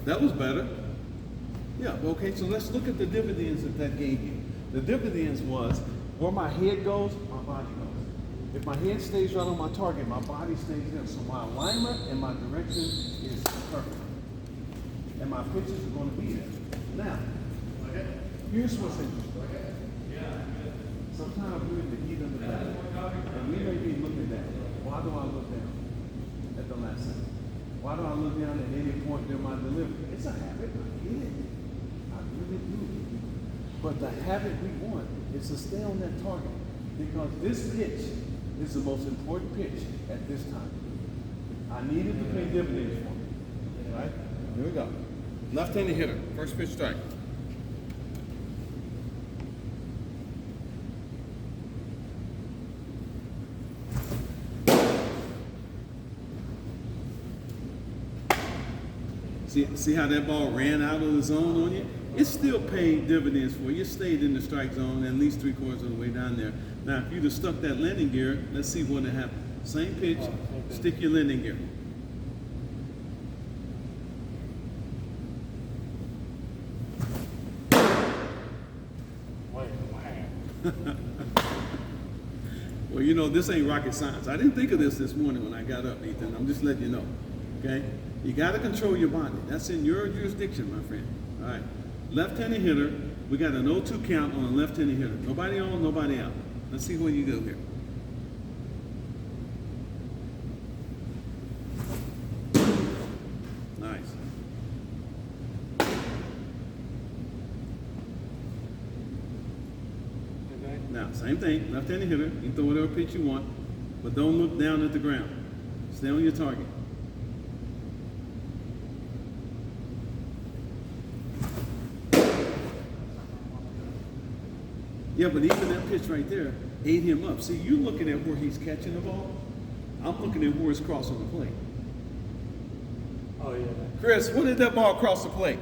That was better. Yeah, okay, so let's look at the dividends that gave you. The dividends was where my head goes, my body goes. If my head stays right on my target, my body stays there. So my alignment and my direction is perfect. And my pitches are going to be there. Now, here's what's interesting. Sometimes we're in the heat of the battle, and we may be looking at, why do I look down at the last second? Why do I look down at any point during my delivery? It's a habit. I get it. I really do. But the habit we want is to stay on that target, because this pitch is the most important pitch at this time. I needed to pay dividends for me. Right? Here we go. Left-handed hitter. First pitch strike. See how that ball ran out of the zone on you? It still paid dividends for you. It stayed in the strike zone at least 3/4 of the way down there. Now, if you'd have stuck that landing gear, let's see what would happen. Same pitch, stick your landing gear. Well, you know, this ain't rocket science. I didn't think of this morning when I got up, Ethan. I'm just letting you know, okay? You got to control your body. That's in your jurisdiction, my friend. All right. Left-handed hitter. We got an 0-2 count on a left-handed hitter. Nobody on, nobody out. Let's see what you do here. Nice. Now, same thing. Left-handed hitter. You can throw whatever pitch you want, but don't look down at the ground. Stay on your target. Yeah, but even that pitch right there ate him up. See, you're looking at where he's catching the ball. I'm looking at where it's crossing the plate. Oh, yeah. Chris, when did that ball cross the plate?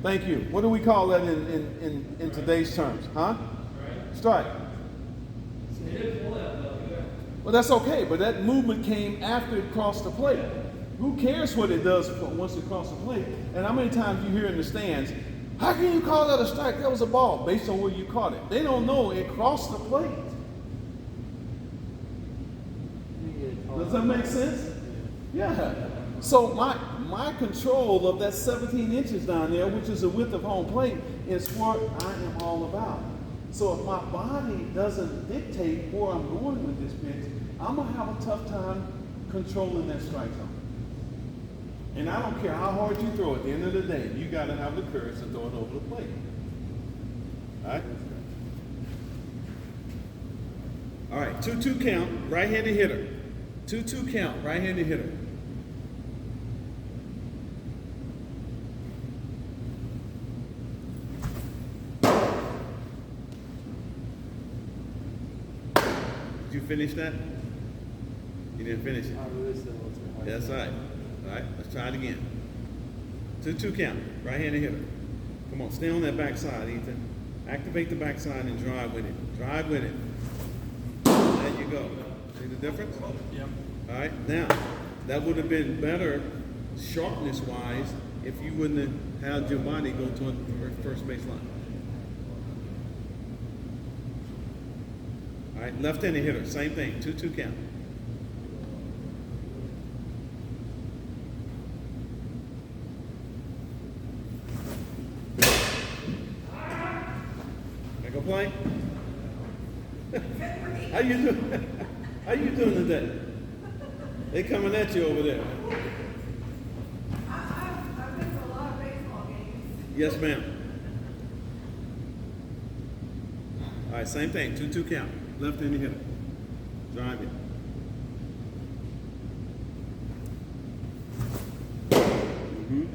Thank you. What do we call that in today's terms? Huh? Strike. Well, that's okay, but that movement came after it crossed the plate. Who cares what it does once it crosses the plate? And how many times you hear in the stands, how can you call that a strike? That was a ball based on where you caught it. They don't know it crossed the plate. Does that make sense? Yeah. So my control of that 17 inches down there, which is the width of home plate, is what I am all about. So if my body doesn't dictate where I'm going with this pitch, I'm going to have a tough time controlling that strike zone. And I don't care how hard you throw, at the end of the day, you got to have the courage to throw it over the plate. All right? All right, 2-2 count, right-handed hitter. 2-2 count, right-handed hitter. Did you finish that? You didn't finish it. That's right. All right, let's try it again. 2-2 count, right-handed hitter. Come on, stay on that backside, Ethan. Activate the backside and drive with it. Drive with it. There you go. See the difference? Yep. All right, now, that would have been better sharpness-wise if you wouldn't have had your body go toward the first base line. All right, left-handed hitter, same thing, 2-2 count. Make a play. How you doing? How you doing today? They coming at you over there. I've been to a lot of baseball games. Yes, ma'am. All right, same thing, 2-2 count. Left-handed hitter. Drive it. Mm-hmm.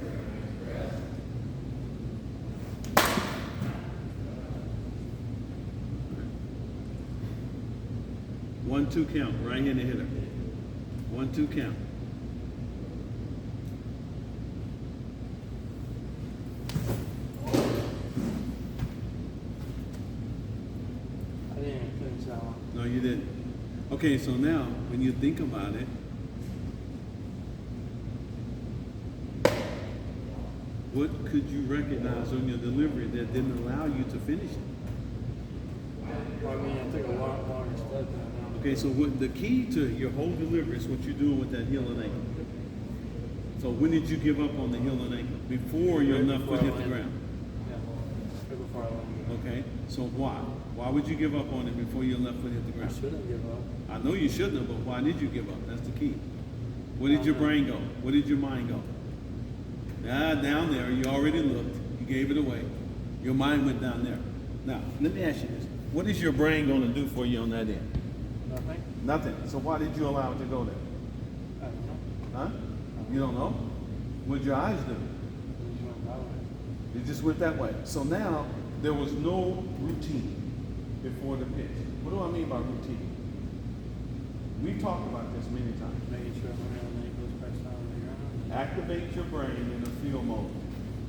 1-2 count, right-handed hitter. 1-2 count. I didn't even finish that one. No, you didn't. Okay, so now when you think about it, What could you recognize on your delivery that didn't allow you to finish it? Well, I mean, it took a lot longer step than I Okay, so what the key to your whole delivery is what you're doing with that heel and ankle. So when did you give up on the heel and ankle? Before your left foot hit the ground. Yeah, right before I landed. Okay, so why? Why would you give up on it before your left foot hit the I ground? shouldn't give up. I know you shouldn't have, but why did you give up? That's the key. Where did your brain go? Where did your mind go? Down there. You already looked. You gave it away. Your mind went down there. Now, let me ask you this. What is your brain going to do for you on that end? Nothing? Nothing. So why did you allow it to go there? I don't know. Huh? You don't know? What'd your eyes do? It just went that way. It just went that way. So now, there was no routine before the pitch. What do I mean by routine? We've talked about this many times. Making sure my heel and ankle is pressed down on the ground. Activate your brain in a feel mode.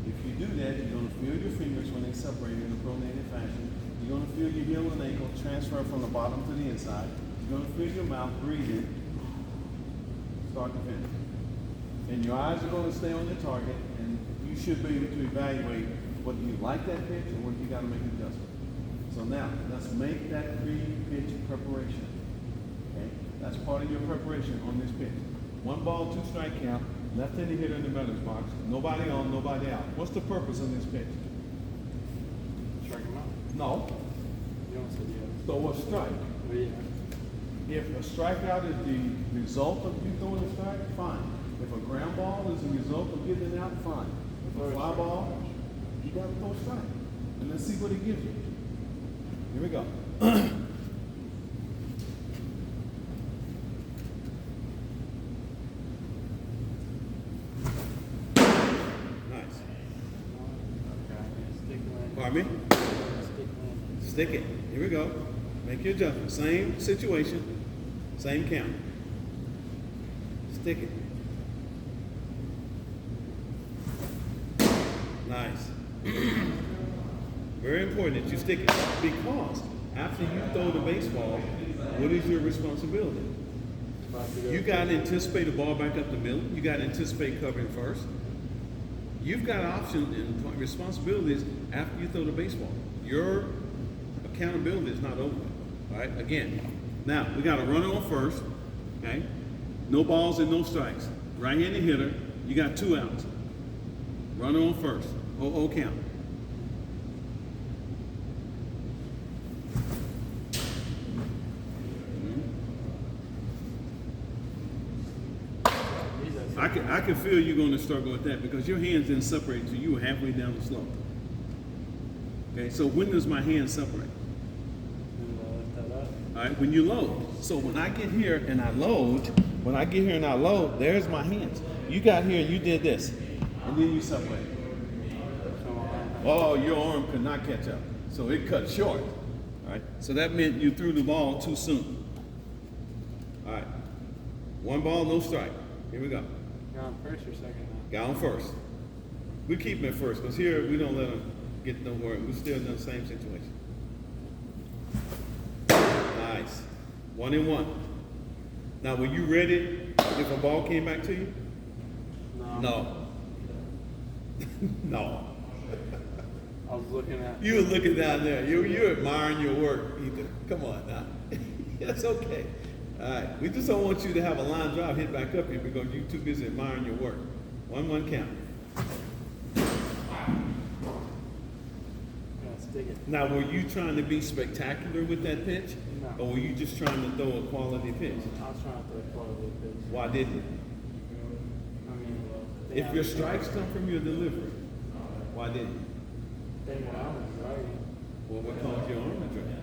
If you do that, you're going to feel your fingers when they separate in a pronated fashion. You're going to feel your heel and ankle transfer from the bottom to the inside. You're going to feel your mouth breathing, start to finish. And your eyes are going to stay on the target, and you should be able to evaluate whether you like that pitch or whether you got to make an adjustment. So now, let's make that pre-pitch preparation. Okay? That's part of your preparation on this pitch. 1 ball, 2 strike count, left-handed hitter in the batter's box, nobody on, nobody out. What's the purpose of this pitch? Strike him out. No, You don't say yes. throw a strike. But yeah. If a strikeout is the result of you throwing a strike, fine. If a ground ball is the result of getting it out, fine. If a fly ball, you got to throw a strike. And let's see what it gives you. Here we go. Nice. Okay. Stick landing. Pardon me? Stick landing. Stick it. Here we go. Make your adjustment. Same situation, same count. Stick it. Nice. Very important that you stick it because after you throw the baseball, what is your responsibility? About to go. You got to anticipate the ball back up the middle. You got to anticipate covering first. You've got options and responsibilities after you throw the baseball. Your accountability is not over. All right. Again, now we got a runner on first. Okay. No balls and no strikes. Right-handed hitter. You got 2 outs. Runner on first. 0-0 count. I can feel you're going to struggle with that because your hands didn't separate until you were halfway down the slope. Okay, so when does my hand separate? And lift that up. All right, when you load. So when I get here and I load, there's my hands. You got here and you did this, and then you separate. So my arm. Oh, your arm could not catch up, so it cut short. All right, so that meant you threw the ball too soon. All right, 1 ball, no strike. Here we go. You're on first or second now? Got on first. We keep him at first because here we don't let him get no work. We're still in the same situation. Nice. 1-1. Now, were you ready if a ball came back to you? No. No. No. I was looking at. You were looking down there. You're admiring your work, Ethan. Come on now. That's okay. All right. We just don't want you to have a line drive hit back up here because you're too busy admiring your work. 1-1 count. Yeah, stick it. Now, were you trying to be spectacular with that pitch? No. Or were you just trying to throw a quality pitch? I was trying to throw a quality pitch. Why didn't you? I mean, If your strikes come from your delivery, why didn't you? Then when I was driving, Well, what caused your arm to drag?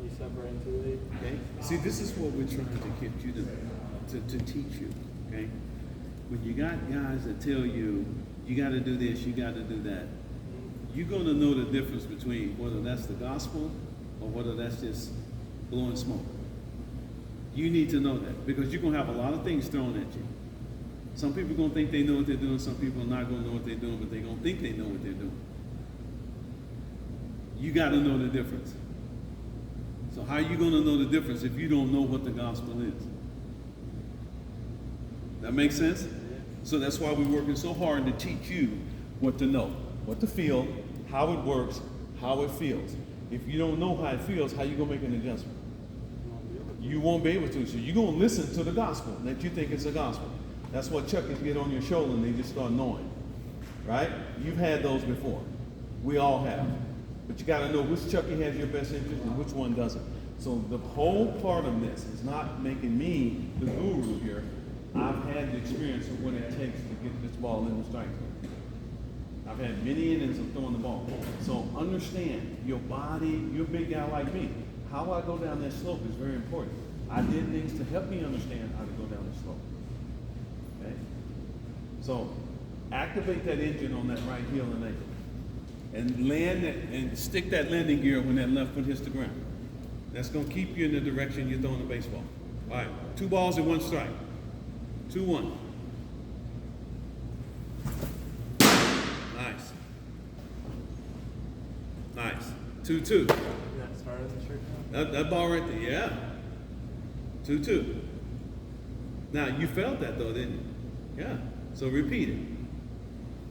you separating too late. Okay? See, this is what we're trying to get you to teach you. Okay? When you got guys that tell you, you got to do this, you got to do that, you're going to know the difference between whether that's the gospel or whether that's just blowing smoke. You need to know that because you're going to have a lot of things thrown at you. Some people are going to think they know what they're doing. Some people are not going to know what they're doing, but they're going to think they know what they're doing. You got to know the difference. So how are you going to know the difference if you don't know what the gospel is? That makes sense? So that's why we're working so hard to teach you what to know, what to feel, how it works, how it feels. If you don't know how it feels, how you gonna make an adjustment? You won't be able to. So you're gonna listen to the gospel that you think is the gospel. That's what chuckies get on your shoulder and they just start knowing. Right? You've had those before. We all have. But you gotta know which chucky has your best interest and which one doesn't. So the whole part of this is not making me the guru here. I've had the experience of what it takes to get this ball in the strike zone. I've had many innings of throwing the ball. So understand your body, you're a big guy like me. How I go down that slope is very important. I did things to help me understand how to go down the slope. Okay? So activate that engine on that right heel and ankle. And land that, and stick that landing gear when that left foot hits the ground. That's going to keep you in the direction you're throwing the baseball. All right, 2 balls and 1 strike. 2-1. Nice. Nice. 2-2. Yeah, start as a trick now. That ball right there, yeah. 2-2. Now, you felt that though, didn't you? Yeah. So repeat it.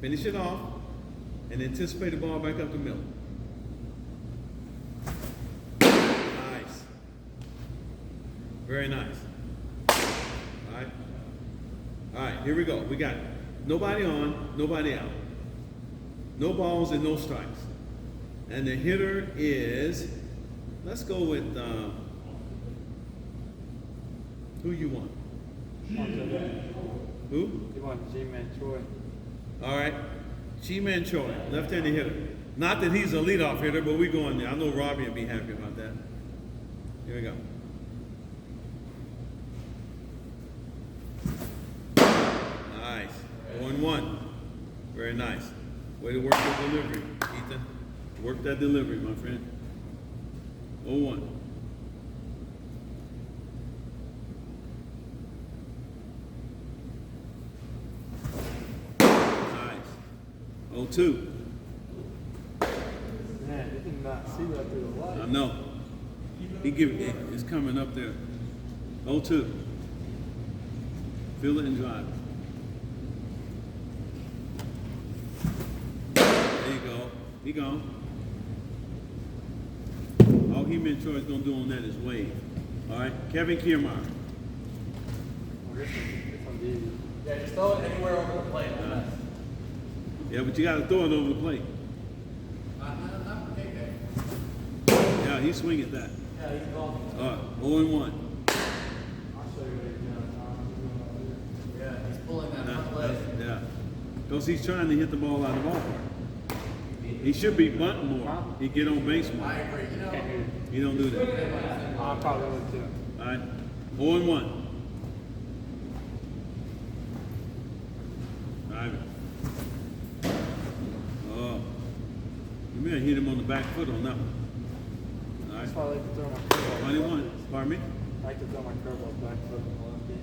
Finish it off and anticipate the ball back up the middle. Nice. Very nice. All right. All right, here we go. We got nobody on, nobody out. No balls and no strikes. And the hitter is, let's go with, who you want? Who? You want G-Man Choi. All right. G-Man Choi, left-handed hitter. Not that he's a leadoff hitter, but we going there. I know Robbie will be happy about that. Here we go. Nice. 0-1. Very nice. Way to work the delivery, Ethan. Work that delivery, my friend. 0-1. Nice. 0-2. Man, you did not see that through the light. I know. It's coming up there. 0-2. Feel it and drive. There you go. He gone. All He-Man Troy's gonna do on that is wave. All right, Kevin Kiermaier. This one's easy. Yeah, just throw it anywhere over the plate. Yeah, but you gotta throw it over the plate. Not for KK. Yeah, he swing at that. Yeah, he's gone. 0-1. I'll show you what he's doing, Tom. Yeah, he's pulling that front leg. Yeah, because he's trying to hit the ball out of the ballpark. He should be bunting more. He get on base more. I agree. You know, Can't hear you. He don't do that. I probably would too. All right, 0-1. Ivan. Oh, you may have hit him on the back foot on that one. All That's right, why I like to throw my curveball. 21. Pardon me? I like to throw my curveball back foot on the lefty.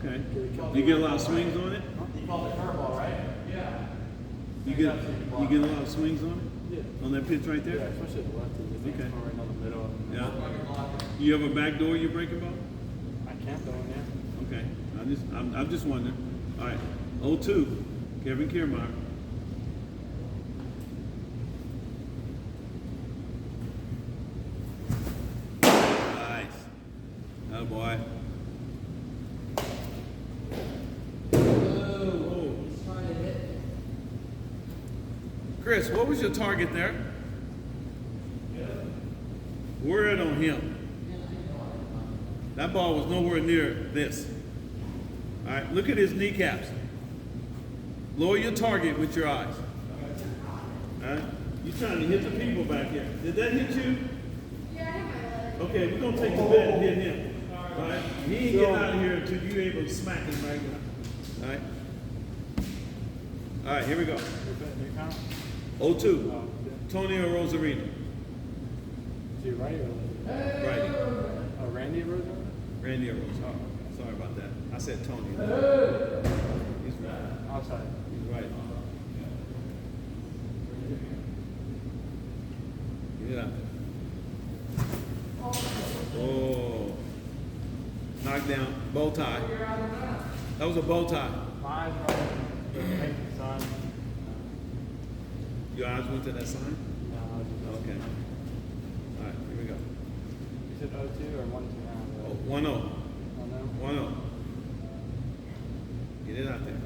Okay. You get a lot of swings on it? he called it curveball, right? You get a lot of swings on it? Yeah. On that pitch right Yeah, there? especially the lefty. You think Okay. it's going right down the middle. Yeah. You have a back door you break ball? I can't throw in there. Okay. I'm just wondering. All right. 0-2. Kevin Kiermaier. Nice. Oh boy. Oh. Chris, what was your target there? Word on him. That ball was nowhere near this. All right, look at his kneecaps. Lower your target with your eyes. All right, you're trying to hit the people back here. Did that hit you? Yeah, I have my leg. Okay, we're gonna take the bat and hit him. All right, he ain't getting out of here until you're able to smack him right now. All right. All right, here we go. Your count? 0-2. Oh, yeah. Tonio Rosarino. To your right or left? Right. Oh, Randy Rosa? Randy Rose. Oh, sorry about that. I said Tony. He's right. Outside. He's right. Yeah. Oh. Knocked down. Bow tie. That was a bow tie. My eyes are on the son. Your eyes went to that sign? No, I was just. Okay. All right, here we go. You said 02 or 12 now? Oh, 1-0. Oh, no? 1-0. Get it out there.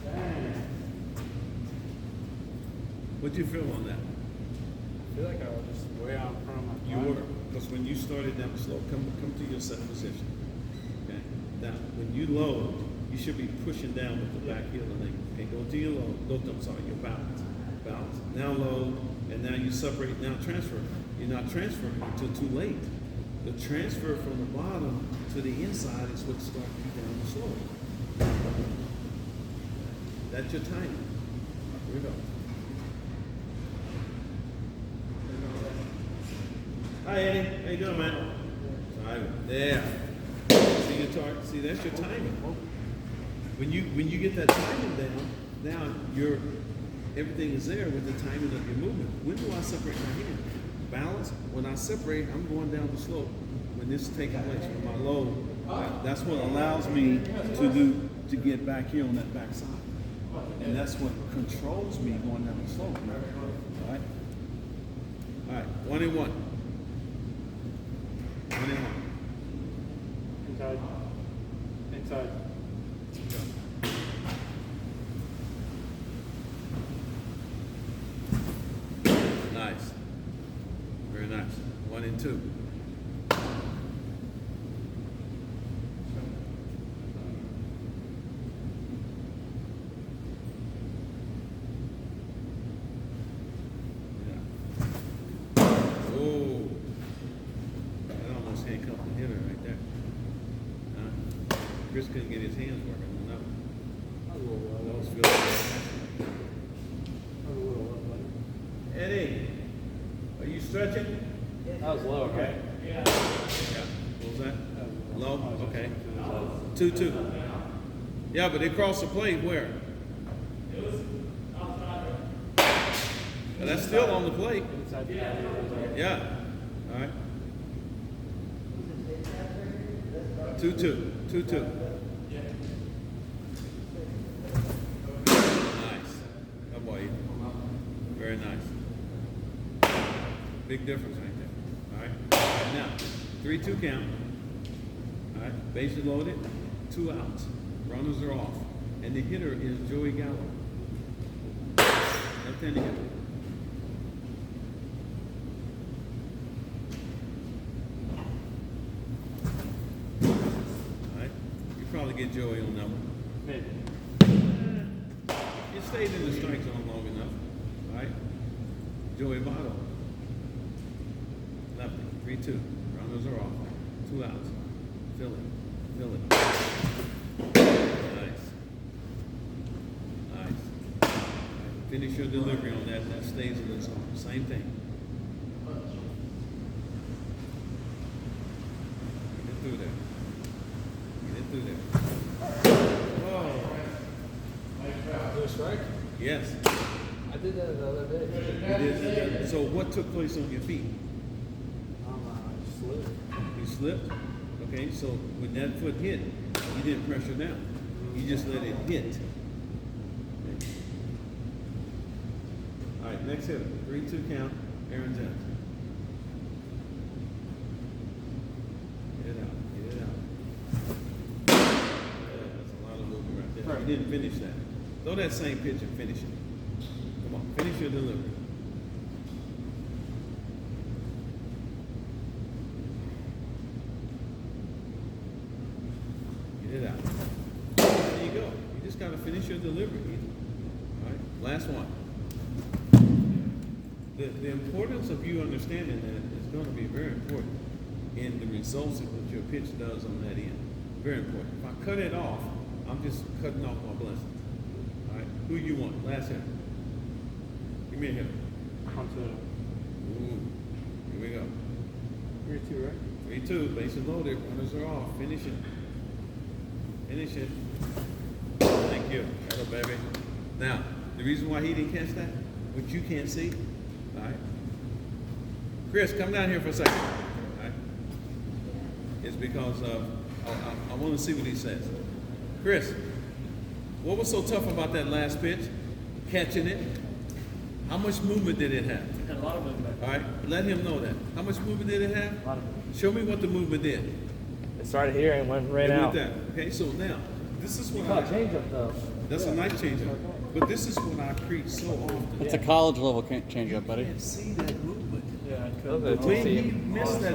Dang. What'd you feel on that? I feel like I was just way out in front of my You body. were, because when you started down the slope, come to your set position. Okay. Now, when you load, you should be pushing down with the back heel and leg. Okay, go to your load. I'm sorry, your balance. Balance. Now load, and now you separate. Now transfer. You're not transferring until too late. The transfer from the bottom to the inside is what starts you down the slope. That's your timing. Here we go. Hi Eddie, how you doing, man? Timing. There. See your target. See, that's your timing. When you get that timing down, now everything is there with the timing of your movement. When do I separate my hand? Balance. When I separate, I'm going down the slope. When this is taking place with my load, that's what allows me to get back here on that back side. And that's what controls me going down the slope. All right? All right, 1 and 1. 1 and 1. Inside. Inside. Nice. Very nice. 1 and 2. Oh, that almost handcuffed the hitter right there. Chris couldn't get his hands working on that one. I was a little low. That was I was a little low. Buddy. Eddie, are you stretching? That was low, right? Yeah. What was that? Low? Okay. 2-2. Yeah, but they crossed the plate where? Well, that's still on the plate. Inside the body. Yeah. All right. 2-2. 2-2. Nice. Good boy. Very nice. Big difference right there. All right. All right, now, 3-2 count. All right. Bases loaded. 2 outs. Runners are off. And the hitter is Joey Gallo. Left-handed hitter. All right. You probably get Joey on that one. Maybe. You stayed in the strike zone long enough. All right. Joey Votto. Lefty. 3-2. Runners are off. 2 outs. Fill it. Fill it. Nice. Nice. All right. Finish your delivery on that. That stays in the zone. Same thing. Get it through there. Get it through there. Whoa. Is there a strike? Yes. I did that the other day. You did. So what took place on your feet? I slipped. You slipped? Okay, so when that foot hit, you didn't pressure down. You just let it hit. Okay. All right, next hitter. 3-2 count, Aaron Johnson. Get it out. Get it out. Yeah, that's a lot of movement right there. You didn't finish that. Throw that same pitch and finish it. Come on, finish your delivery. Get it out. There you go. You just got to finish your delivery. All right, last one. The importance of you understanding that is going to be very important in the results of what your pitch does on that end. Very important. If I cut it off, I'm just cutting off my blessings. All right, who you want? Last hitter. Give me a hitter. Ooh, here we go. 3-2, right? 3-2, bases loaded, runners are off. Finish it. Finish it. Thank you. Hello, baby. Now, the reason why he didn't catch that, which you can't see, all right? Chris, come down here for a second. All right? It's because I want to see what he says. Chris, What was so tough about that last pitch? Catching it. How much movement did it have? Had a lot of movement. All right, let him know that. How much movement did it have? A lot of movement. Show me what the movement did. It started here and ran It out. went that. Okay, so now this is what Caught I, changeup though. that's a nice changeup. But this is what I preach so often. It's a college level changeup, buddy. You can't see that movement. Yeah, I The couldn't. way he missed that